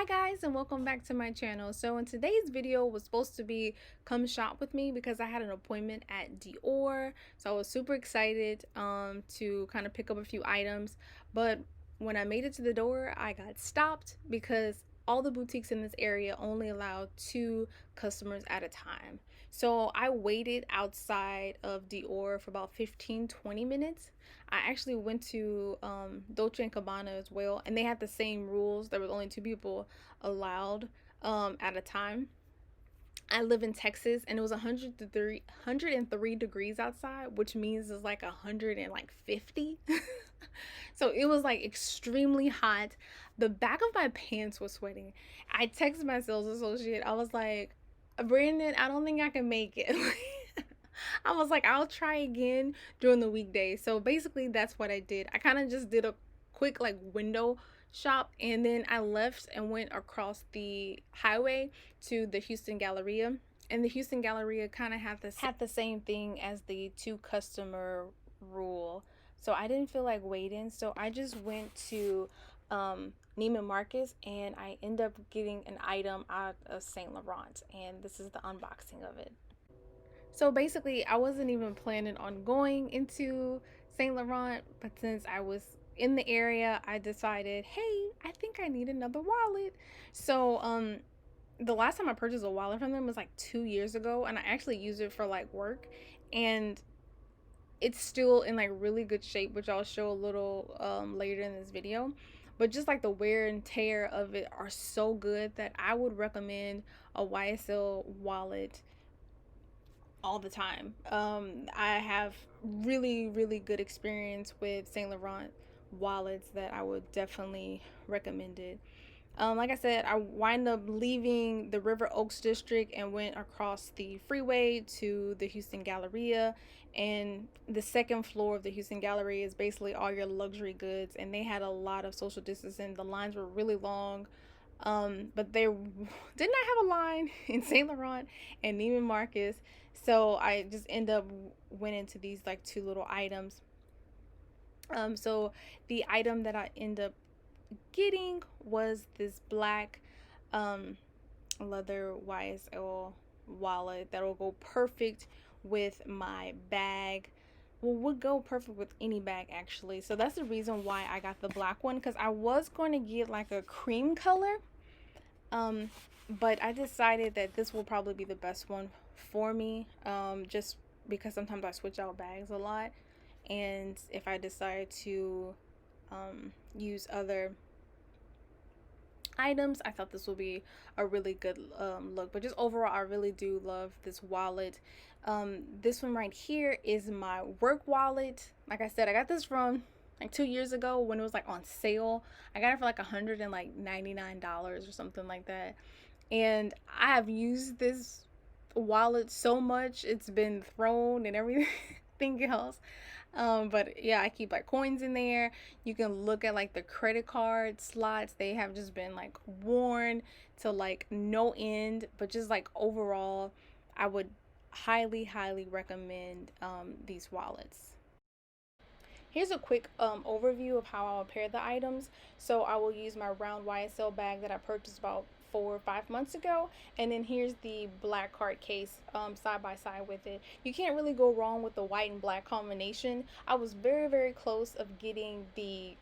Hi guys, and welcome back to my channel. So in today's video was supposed to be come shop with me because I had an appointment at Dior. So I was super excited to kind of pick up a few items, but when I made it to the door, I got stopped because all the boutiques in this area only allow 2 customers at a time. So I waited outside of Dior for about 15-20 minutes. I actually went to Dolce & Gabbana as well, and they had the same rules. There was only 2 people allowed at a time. I live in Texas, and it was 103 degrees outside, which means it's like 150. So it was like extremely hot. The back of my pants was sweating. I texted my sales associate. I was like, Brandon, I don't think I can make it. I was like, I'll try again during the weekday. So basically, that's what I did. I kind of just did a quick like window shop, and then I left and went across the highway to the Houston Galleria. And the Houston Galleria kind of had the same thing as the 2 customer rule. So I didn't feel like waiting. So I just went to Neiman Marcus, and I ended up getting an item out of Saint Laurent, and this is the unboxing of it. So basically, I wasn't even planning on going into Saint Laurent, but since I was in the area, I decided, hey, I think I need another wallet. So the last time I purchased a wallet from them was like 2 years ago, and I actually used it for like work, and it's still in like really good shape, which I'll show a little later in this video. But just like the wear and tear of it are so good that I would recommend a YSL wallet all the time. I have really good experience with Saint Laurent wallets that I would definitely recommend it. Like I said, I wind up leaving the River Oaks district and went across the freeway to the Houston Galleria. And the second floor of the Houston Galleria is basically all your luxury goods, and they had a lot of social distancing. The lines were really long. But there did not have a line in Saint Laurent and Neiman Marcus, so I just end up went into these like 2 little items. So the item that I end up getting was this black leather YSL wallet that will go perfect with my bag. Well, would go perfect with any bag actually. So that's the reason why I got the black one, because I was going to get like a cream color. But I decided that this will probably be the best one for me, just because sometimes I switch out bags a lot, and if I decide to use other items, I thought this will be a really good look. But just overall, I really do love this wallet. This one right here is my work wallet. Like I said, I got this from like 2 years ago when it was like on sale. I got it for like $199 or something like that, and I have used this wallet so much it's been thrown and everything else. But yeah, I keep like coins in there. You can look at like the credit card slots. They have just been like worn to like no end, but just like overall, I would highly recommend these wallets. Here's a quick overview of how I'll pair the items. So I will use my round YSL bag that I purchased about 4 or 5 months ago, and then here's the black card case side by side with it. You can't really go wrong with the white and black combination. I was very close of getting the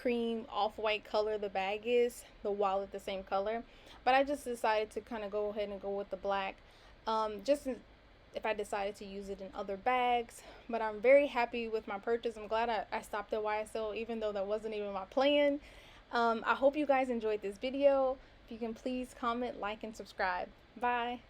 cream off-white color the bag is, the wallet the same color, but I just decided to kind of go ahead and go with the black, just if I decided to use it in other bags. But I'm very happy with my purchase. I'm glad I stopped at YSL, even though that wasn't even my plan. I hope you guys enjoyed this video. If you can please comment, like, and subscribe. Bye.